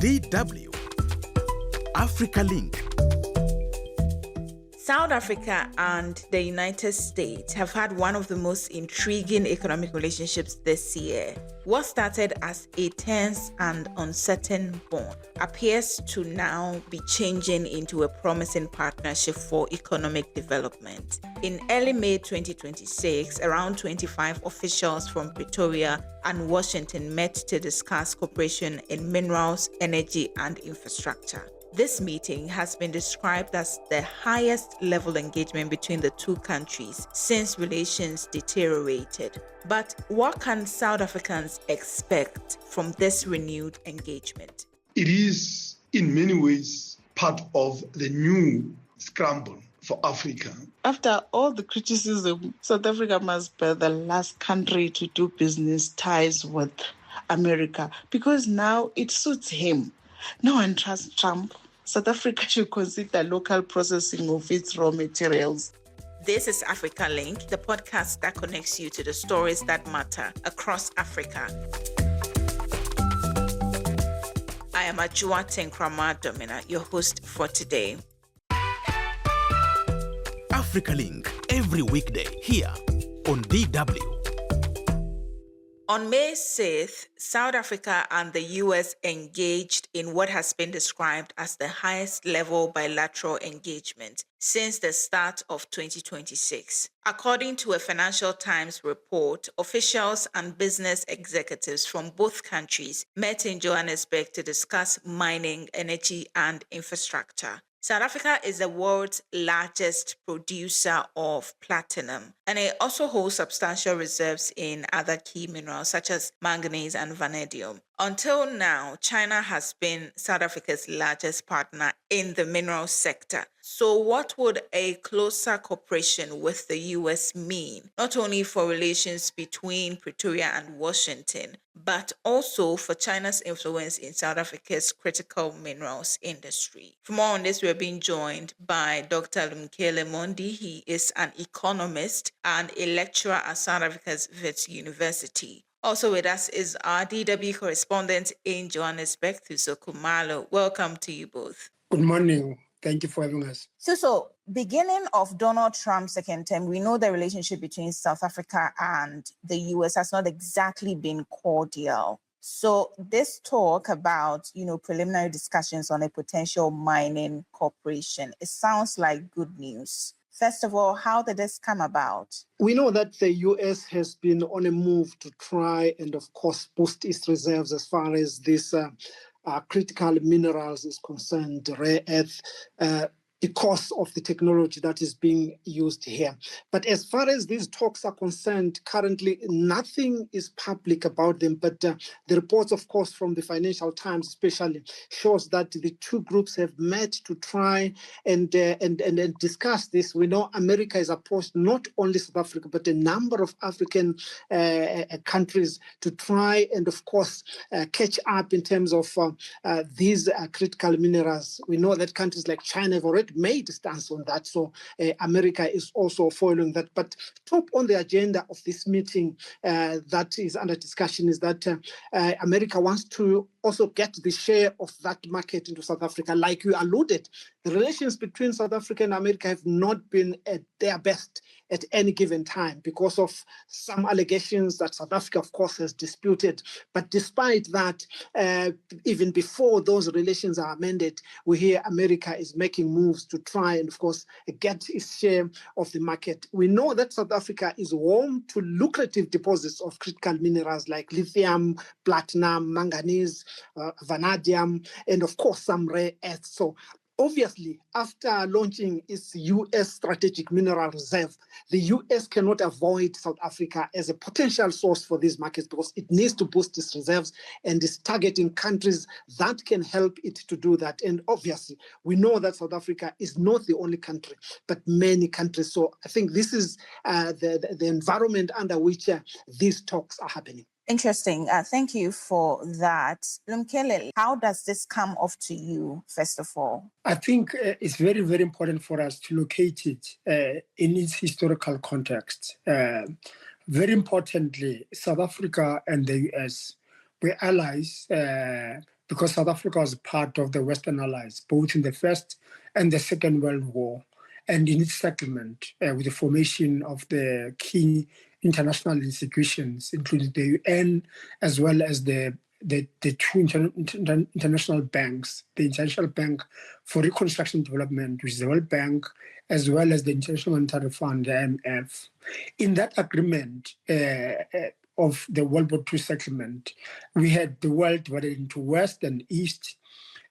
DW Africa Link. South Africa and the United States have had one of the most intriguing economic relationships this year. What started as a tense and uncertain bond appears to now be changing into a promising partnership for economic development. In early May 2026, around 25 officials from Pretoria and Washington met to discuss cooperation in minerals, energy, and infrastructure. This meeting has been described as the highest level engagement between the two countries since relations deteriorated. But what can South Africans expect from this renewed engagement? It is, in many ways, part of the new scramble for Africa. After all the criticism, South Africa must be the last country to do business ties with America because now it suits him. No one trusts Trump. South Africa should consider local processing of its raw materials. This is Africa Link, the podcast that connects you to the stories that matter across Africa. I am Ajua Tenkrama Domina, your host for today. Africa Link, every weekday here on DW. On May 6th, South Africa and the US engaged in what has been described as the highest level bilateral engagement since the start of 2026. According to a Financial Times report, officials and business executives from both countries met in Johannesburg to discuss mining, energy, and infrastructure. South Africa is the world's largest producer of platinum, and it also holds substantial reserves in other key minerals such as manganese and vanadium. Until now, China has been South Africa's largest partner in the mineral sector. So what would a closer cooperation with the US mean, not only for relations between Pretoria and Washington, but also for China's influence in South Africa's critical minerals industry? For more on this, we're being joined by Dr. Lumkele Mondi. He is an economist and a lecturer at South Africa's Wits University. Also with us is our DW correspondent in Johannesburg, Thuso Kumalo. Welcome to you both. Good morning. Thank you for having us. So, beginning of Donald Trump's second term, we know the relationship between South Africa and the US has not exactly been cordial. So this talk about, preliminary discussions on a potential mining cooperation, it sounds like good news. First of all, how did this come about? We know that the US has been on a move to try and, of course, boost its reserves as far as this critical minerals is concerned, rare earth, because of the technology that is being used here. But as far as these talks are concerned, currently nothing is public about them. But the reports, of course, from the Financial Times especially, shows that the two groups have met to try and discuss this. We know America is approached not only South Africa, but a number of African countries to try and, of course, catch up in terms of these critical minerals. We know that countries like China have already made a stance on that. So America is also following that. But top on the agenda of this meeting that is under discussion is that America wants to also get the share of that market into South Africa. Like you alluded, the relations between South Africa and America have not been at their best at any given time because of some allegations that South Africa, of course, has disputed. But despite that, even before those relations are amended, we hear America is making moves to try and, of course, get its share of the market. We know that South Africa is home to lucrative deposits of critical minerals like lithium, platinum, manganese, vanadium, and, of course, some rare earths. So obviously, after launching its U.S. strategic mineral reserve, the U.S. cannot avoid South Africa as a potential source for these markets because it needs to boost its reserves and is targeting countries that can help it to do that. And obviously, we know that South Africa is not the only country, but many countries. So I think this is the environment under which these talks are happening. Interesting. Thank you for that. Lumkele, how does this come off to you, first of all? I think it's very, very important for us to locate it in its historical context. Very importantly, South Africa and the US were allies because South Africa was part of the Western Allies, both in the First and the Second World War, and in its settlement with the formation of the key international institutions, including the UN, as well as the two international banks, the International Bank for Reconstruction and Development, which is the World Bank, as well as the International Monetary Fund, the IMF. In that agreement of the World War II settlement, we had the world divided into West and East.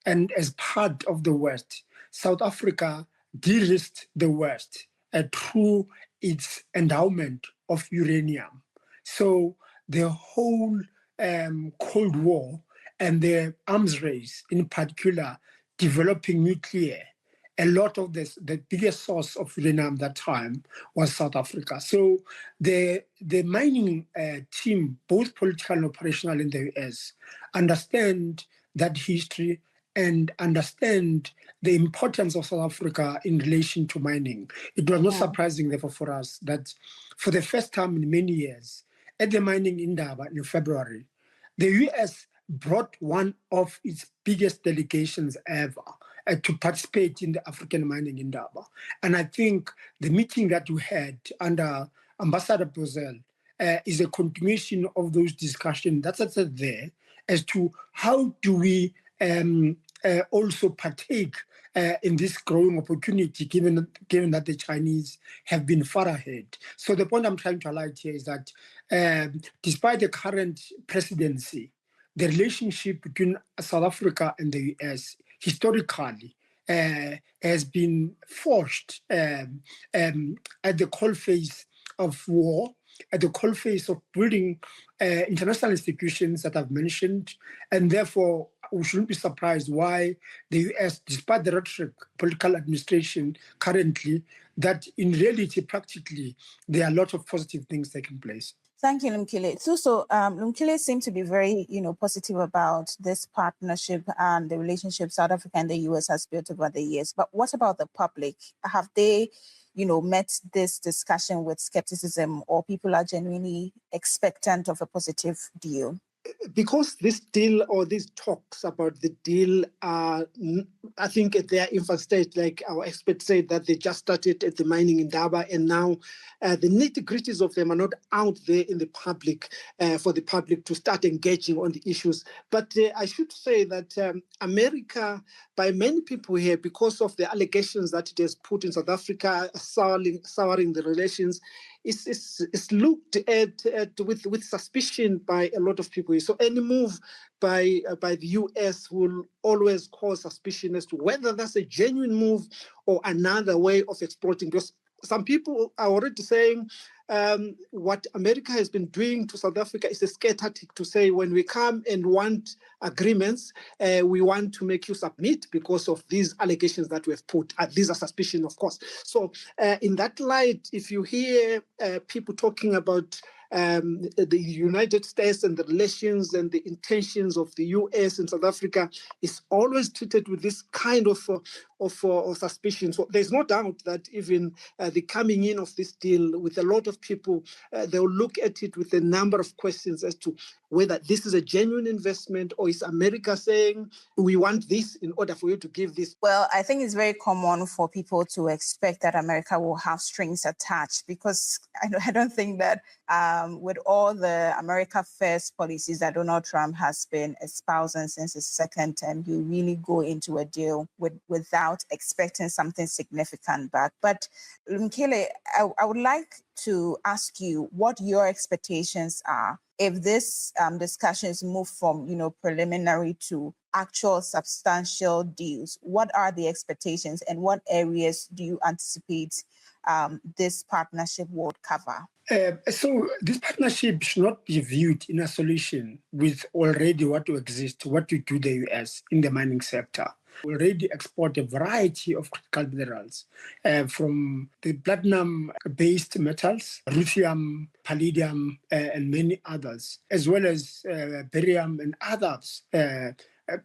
And as part of the West, South Africa de-risked the West through its endowment of uranium. So the whole Cold War and the arms race, in particular, developing nuclear, a lot of this, the biggest source of uranium at that time was South Africa. So the mining team, both political and operational in the US, understand that history and understand the importance of South Africa in relation to mining. It was not surprising, therefore, for us that for the first time in many years, at the mining Indaba in February, the US brought one of its biggest delegations ever to participate in the African mining Indaba. And I think the meeting that we had under Ambassador Bozell is a continuation of those discussions that's there as to how do we also partake in this growing opportunity, given that the Chinese have been far ahead. So the point I'm trying to highlight here is that despite the current presidency, the relationship between South Africa and the US historically has been forged at the coalface of war, at the coalface of building international institutions that I've mentioned, and therefore we shouldn't be surprised why the US, despite the rhetoric, political administration currently, that in reality, practically, there are a lot of positive things taking place. Thank you, Lumkile. So Lumkile seemed to be very, positive about this partnership and the relationship South Africa and the US has built over the years. But what about the public? Have they, met this discussion with skepticism, or people are genuinely expectant of a positive deal? Because this deal or these talks about the deal are, I think at their infant stage, like our experts said, that they just started at the mining Indaba, and now the nitty-gritties of them are not out there in the public for the public to start engaging on the issues. But I should say that America, by many people here, because of the allegations that it has put in South Africa, souring the relations, it's looked at with suspicion by a lot of people. So any move by the US will always cause suspicion as to whether that's a genuine move or another way of exploiting. Because some people are already saying what America has been doing to South Africa is a scare tactic to say, when we come and want agreements, we want to make you submit because of these allegations that we have put. These are suspicion, of course. So in that light, if you hear people talking about the United States and the relations and the intentions of the US and South Africa, is always treated with this kind of suspicion. So there's no doubt that even the coming in of this deal, with a lot of people, they'll look at it with a number of questions as to whether this is a genuine investment, or is America saying, we want this in order for you to give this? Well, I think it's very common for people to expect that America will have strings attached, because I don't think that with all the America First policies that Donald Trump has been espousing since his second term, you really go into a deal without expecting something significant back. But Lumkile, I would like to ask you what your expectations are if this discussions move from, preliminary to actual substantial deals. What are the expectations, and what areas do you anticipate this partnership would cover? So this partnership should not be viewed in isolation with already what exists, what we do the US in the mining sector. We already export a variety of critical minerals, from the platinum-based metals, ruthenium, palladium, and many others, as well as barium and others,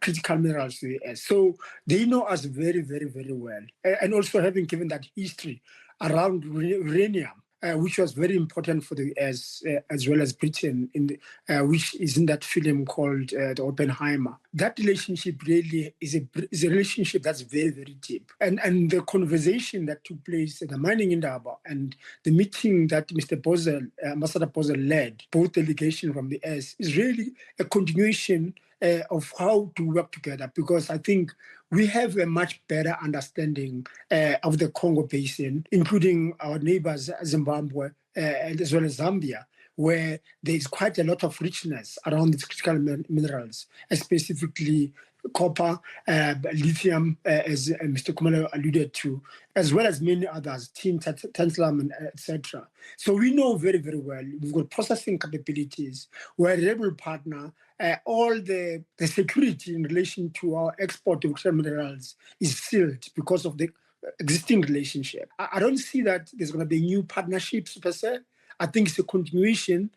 critical minerals to the US. So they know us very, very, very well. And also having given that history around uranium, which was very important for the US as well as Britain, which is in that film called The Oppenheimer. That relationship really is a relationship that's very, very deep. And the conversation that took place at the Mining Indaba and the meeting that Mr. Bozel, Ambassador Bozel led, both delegations from the US, is really a continuation of how to work together, because I think we have a much better understanding of the Congo Basin, including our neighbors Zimbabwe and as well as Zambia, where there is quite a lot of richness around these critical minerals, specifically copper, lithium, as Mr. Kumalo alluded to, as well as many others, tin, tantalum, etc. So we know very, very well. We've got processing capabilities. We're a reliable partner. All the security in relation to our export of critical minerals is sealed because of the existing relationship. I don't see that there's going to be new partnerships per se. I think it's a continuation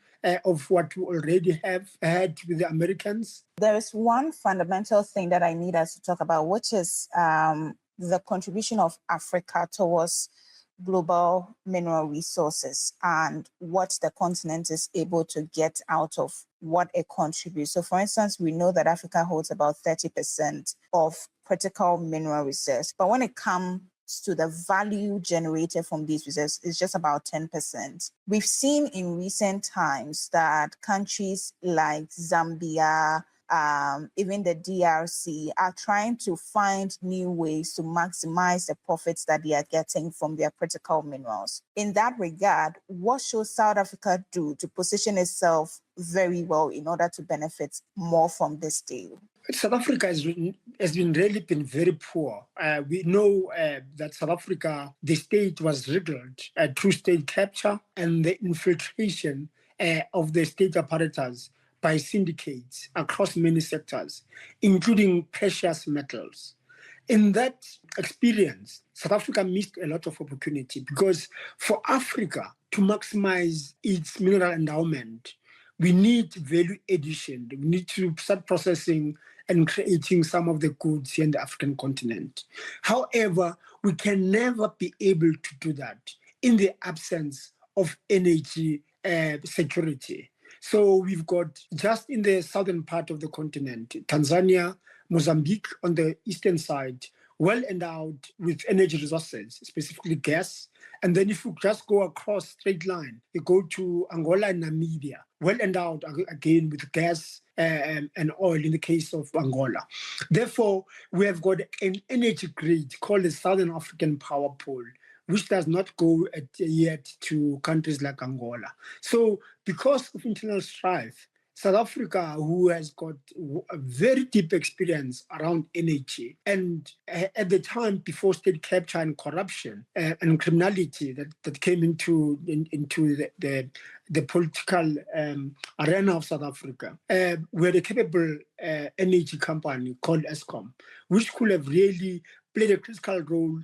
of what we already have had with the Americans. There is one fundamental thing that I need us to talk about, which is the contribution of Africa towards global mineral resources and what the continent is able to get out of what it contributes. So, for instance, we know that Africa holds about 30% of critical mineral reserves, but when it comes to the value generated from these reserves is just about 10%. We've seen in recent times that countries like Zambia, even the DRC are trying to find new ways to maximize the profits that they are getting from their critical minerals. In that regard, what should South Africa do to position itself very well in order to benefit more from this deal? South Africa has really been very poor. We know that South Africa, the state was rigged through state capture and the infiltration of the state apparatus by syndicates across many sectors, including precious metals. In that experience, South Africa missed a lot of opportunity, because for Africa to maximize its mineral endowment, we need value addition. We need to start processing and creating some of the goods here in the African continent. However, we can never be able to do that in the absence of energy security. So we've got, just in the southern part of the continent, Tanzania, Mozambique on the eastern side, well endowed with energy resources, specifically gas. And then if you just go across straight line, you go to Angola and Namibia, well endowed again with gas and oil in the case of Angola. Therefore, we have got an energy grid called the Southern African Power Pool, which does not go yet to countries like Angola. So because of internal strife, South Africa, who has got a very deep experience around energy, and at the time before state capture and corruption and criminality that came into the political arena of South Africa, we had a capable energy company called Eskom, which could have really played a critical role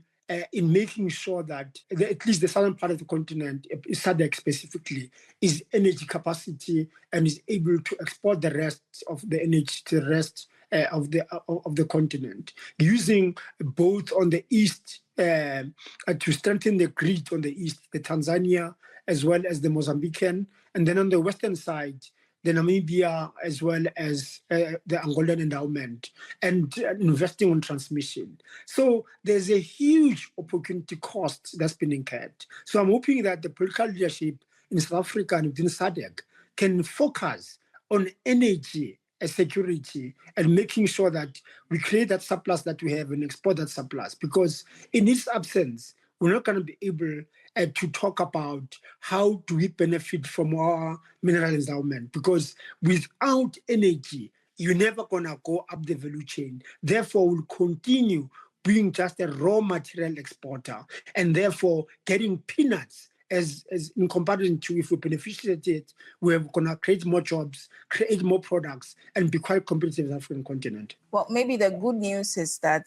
in making sure that at least the southern part of the continent, SADC specifically, is energy capacity and is able to export the rest of the energy to the rest of the continent, using both on the east to strengthen the grid on the east, the Tanzania as well as the Mozambican, and then on the western side, the Namibia as well as the Angolan endowment, and investing on transmission. So there's a huge opportunity cost that's been incurred. So I'm hoping that the political leadership in South Africa and within SADC can focus on energy security and making sure that we create that surplus that we have and export that surplus, because in its absence, we're not going to be able to talk about how do we benefit from our mineral endowment, because without energy, you're never going to go up the value chain. Therefore, we'll continue being just a raw material exporter and therefore getting peanuts as in comparison to if we beneficiate it, we're going to create more jobs, create more products, and be quite competitive in the African continent. Well, maybe the good news is that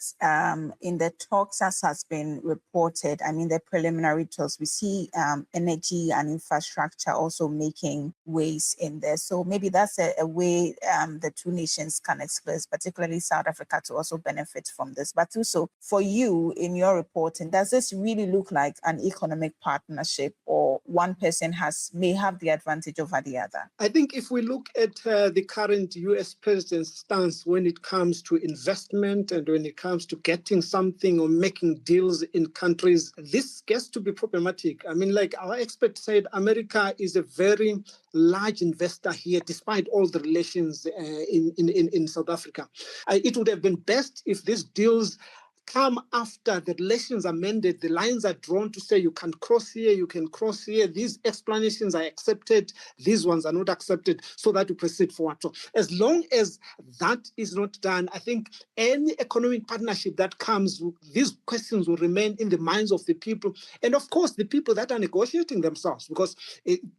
in the talks, as has been reported, I mean, the preliminary talks, we see energy and infrastructure also making ways in there. So maybe that's a way the two nations can explore, particularly South Africa, to also benefit from this. But also, for you, in your reporting, does this really look like an economic partnership, or one person may have the advantage over the other? I think if we look at the current US president's stance when it comes to investment and when it comes to getting something or making deals in countries, this gets to be problematic. I mean, like our expert said, America is a very large investor here, despite all the relations in South Africa. It would have been best if these deals come after the relations are mended, the lines are drawn to say you can cross here, you can cross here, these explanations are accepted, these ones are not accepted, so that we proceed forward. So as long as that is not done, I think any economic partnership that comes, these questions will remain in the minds of the people, and of course the people that are negotiating themselves. Because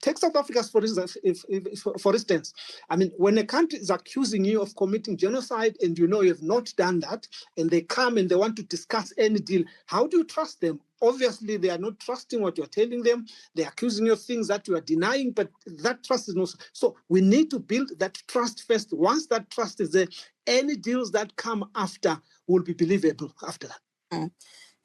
take South Africa for instance, I mean, when a country is accusing you of committing genocide and you know you have not done that, and they come and they want to discuss any deal, how do you trust them? Obviously, they are not trusting what you're telling them. They're accusing you of things that you are denying, but that trust is not. So we need to build that trust first. Once that trust is there, any deals that come after will be believable after that.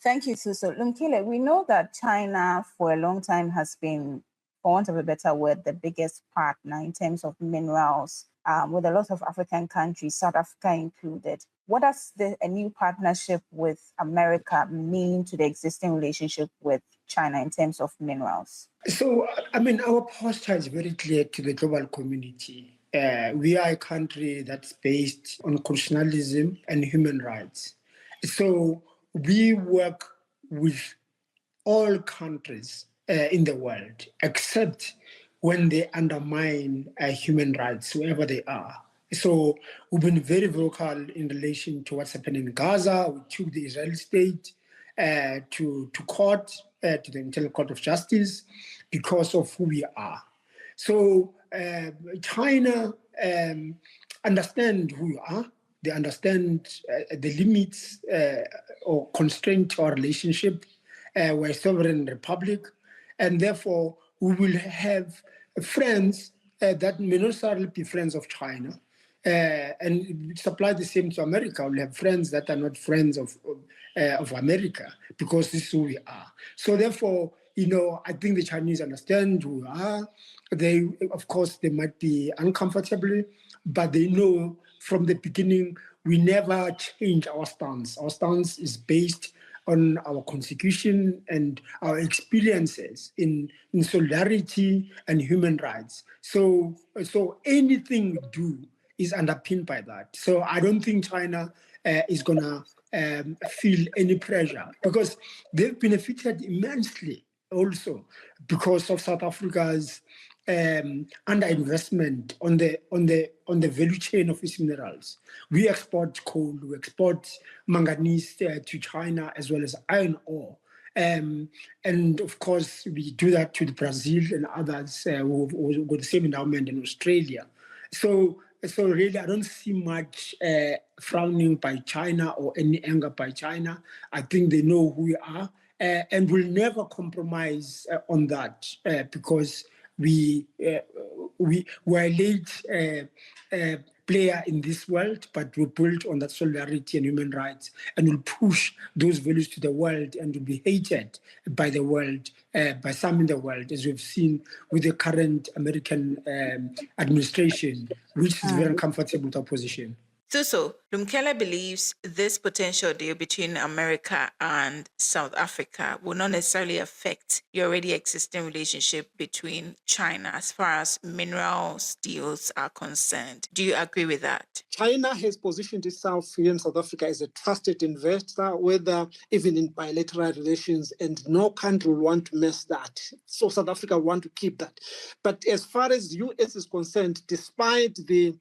Thank you, Suso. Lumkile, we know that China for a long time has been, for want of a better word, the biggest partner in terms of minerals with a lot of African countries, South Africa included. What does a new partnership with America mean to the existing relationship with China in terms of minerals? So, I mean, our posture is very clear to the global community. We are a country that's based on constitutionalism and human rights. So we work with all countries in the world, except when they undermine human rights, wherever they are. So we've been very vocal in relation to what's happening in Gaza. We took the Israeli state to court, to the International Court of Justice, because of who we are. So China understand who we are. They understand the limits or constraint to our relationship. We're a sovereign republic, and therefore we will have friends that may not necessarily be friends of China, and supply the same to America. We'll have friends that are not friends of America, because this is who we are. So therefore, I think the Chinese understand who we are. They, of course, they might be uncomfortable, but they know from the beginning we never change our stance. Our stance is based on our constitution and our experiences in solidarity and human rights. So anything we do is underpinned by that. So I don't think China is going to feel any pressure, because they've benefited immensely also because of South Africa's underinvestment on the value chain of its minerals. We export coal, we export manganese to China, as well as iron ore. And of course, we do that to Brazil and others who got the same endowment in Australia. So really, I don't see much frowning by China or any anger by China. I think they know who we are, and will never compromise on that, because we were a late player in this world, but we built on that solidarity and human rights, and will push those values to the world, and will be hated by the world, by some in the world, as we've seen with the current American administration, which is very uncomfortable with our position. Suso, Lumkele believes this potential deal between America and South Africa will not necessarily affect the already existing relationship between China as far as minerals deals are concerned. Do you agree with that? China has positioned itself here in South Africa as a trusted investor, whether even in bilateral relations, and no country will want to mess that. So South Africa want to keep that. But as far as the US is concerned, despite the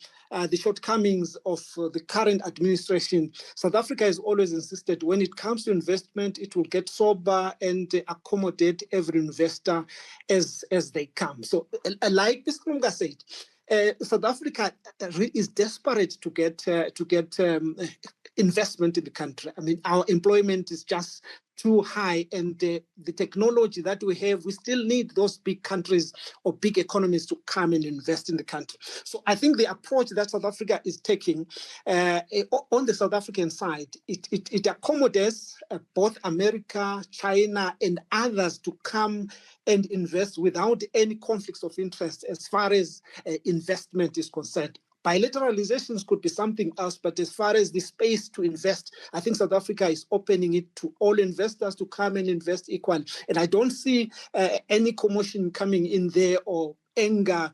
shortcomings of the current administration, South Africa has always insisted when it comes to investment, it will get sober and accommodate every investor as they come. So like Mr. Munga said, South Africa is desperate to get investment in the country. I mean, our employment is just too high, and the technology that we have, we still need those big countries or big economies to come and invest in the country. So I think the approach that South Africa is taking on the South African side, it accommodates both America, China, and others to come and invest without any conflicts of interest as far as investment is concerned. Bilateralizations could be something else, but as far as the space to invest, I think South Africa is opening it to all investors to come and invest equally. And I don't see any commotion coming in there or anger,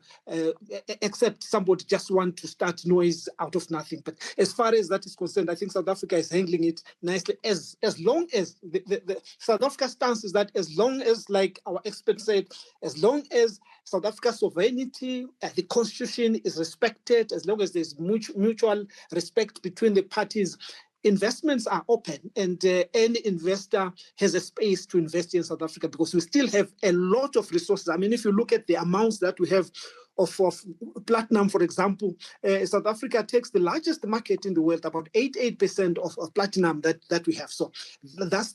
except somebody just want to start noise out of nothing. But as far as that is concerned, I think South Africa is handling it nicely. As long as the South Africa stance is that as long as, like our experts said, as long as South Africa's sovereignty, the constitution is respected, as long as there's mutual respect between the parties, investments are open, and any investor has a space to invest in South Africa because we still have a lot of resources. I mean, if you look at the amounts that we have of platinum, for example, South Africa takes the largest market in the world, about 88% of platinum that we have. So that's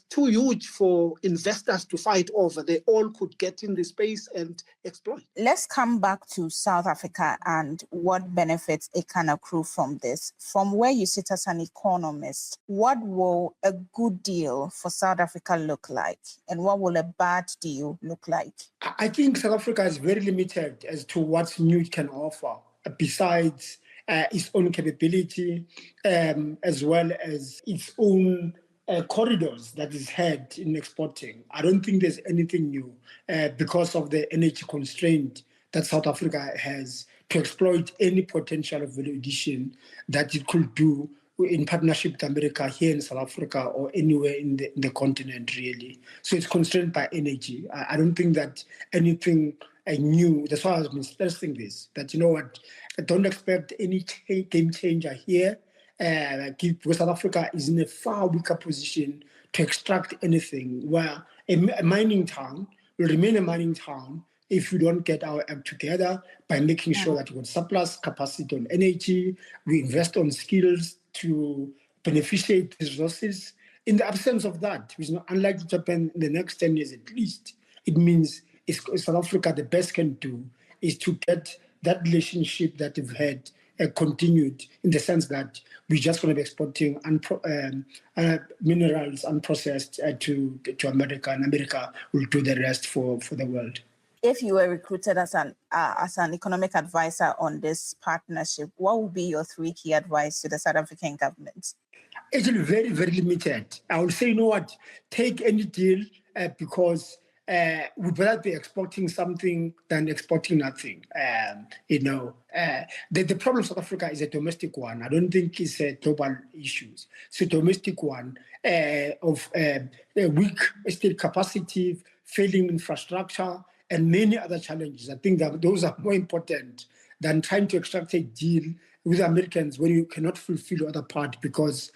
too huge for investors to fight over. They all could get in the space and exploit. Let's come back to South Africa and what benefits it can accrue from this. From where you sit as an economist, what will a good deal for South Africa look like? And what will a bad deal look like? I think South Africa is very limited as to what new it can offer, besides its own capability, as well as its own corridors that is had in exporting. I don't think there's anything new because of the energy constraint that South Africa has to exploit any potential of value addition that it could do in partnership with America here in South Africa or anywhere in the continent, really. So it's constrained by energy. I don't think that anything new, that's why I've been stressing this, that, you know what, I don't expect any game changer here, because South Africa is in a far weaker position to extract anything, where a mining town will remain a mining town if we don't get our act together by making sure that we got surplus capacity on energy, we invest on skills to beneficiate the resources. In the absence of that, which is not unlikely to happen in the next 10 years at least, it means South Africa, the best can do is to get that relationship that we've had continued, in the sense that we're just going to be exporting minerals unprocessed to America, and America will do the rest for the world. If you were recruited as an economic advisor on this partnership, what would be your 3 key advice to the South African government? It's very, very limited. I would say, you know what, take any deal because we'd rather be exporting something than exporting nothing. The problem of South Africa is a domestic one. I don't think it's a global issue. It's a domestic one of weak state capacity, failing infrastructure, and many other challenges. I think that those are more important than trying to extract a deal with Americans when you cannot fulfill the other part because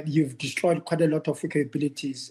you've destroyed quite a lot of capabilities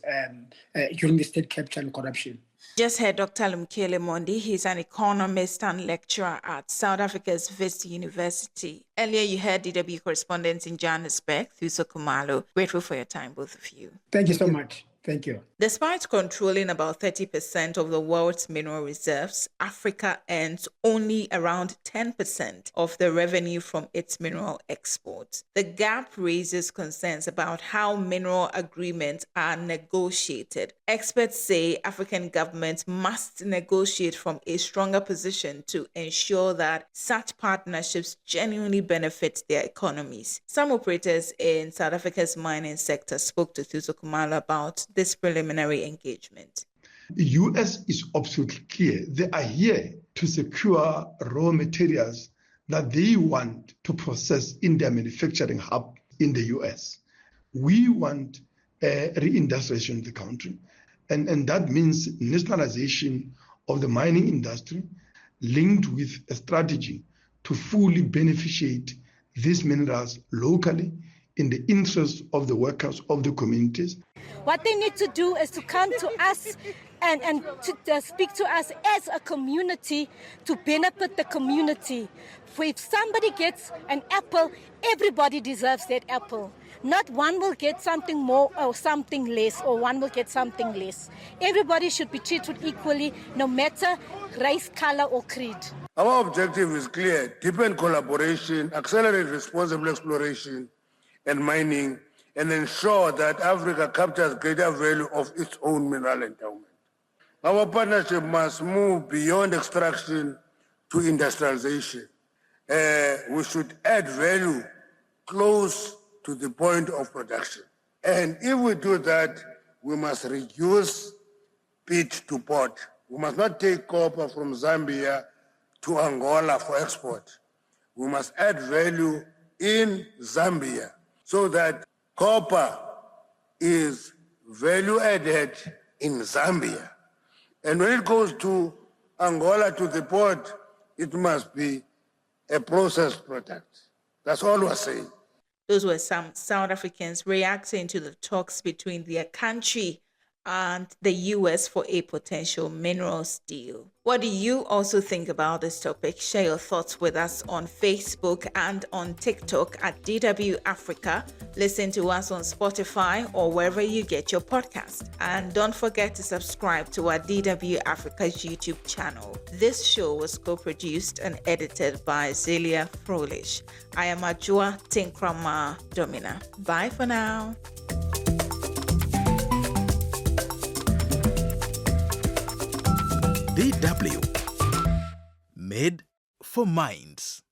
during the state capture and corruption. Just heard Dr. Lumkele Mondi. He's an economist and lecturer at South Africa's Wits University. Earlier, you heard DW correspondent in Johannesburg, Thuso Khumalo. Grateful for your time, both of you. Thank you so much. Thank you. Despite controlling about 30% of the world's mineral reserves, Africa earns only around 10% of the revenue from its mineral exports. The gap raises concerns about how mineral agreements are negotiated. Experts say African governments must negotiate from a stronger position to ensure that such partnerships genuinely benefit their economies. Some operators in South Africa's mining sector spoke to Thuso Khumalo about this preliminary engagement. The US is absolutely clear. They are here to secure raw materials that they want to process in their manufacturing hub in the US. We want reindustrialization of the country, and that means nationalization of the mining industry linked with a strategy to fully beneficiate these minerals locally in the interest of the workers, of the communities. What they need to do is to come to us and to speak to us as a community to benefit the community. For if somebody gets an apple, everybody deserves that apple. Not one will get something more or something less, or one will get something less. Everybody should be treated equally, no matter race, color, or creed. Our objective is clear: deepen collaboration, accelerate responsible exploration and mining, and ensure that Africa captures greater value of its own mineral endowment. Our partnership must move beyond extraction to industrialization. We should add value close to the point of production. And if we do that, we must reduce pit to port. We must not take copper from Zambia to Angola for export. We must add value in Zambia so that copper is value added in Zambia. And when it goes to Angola to the port, it must be a processed product. That's all we're saying. Those were some South Africans reacting to the talks between their country and the US for a potential minerals deal. What do you also think about this topic? Share your thoughts with us on Facebook and on TikTok at DW Africa. Listen to us on Spotify or wherever you get your podcast. And don't forget to subscribe to our DW Africa's YouTube channel. This show was co-produced and edited by Zelia Frolish. I am Ajua Tinkrama Domina. Bye for now. DW, made for minds.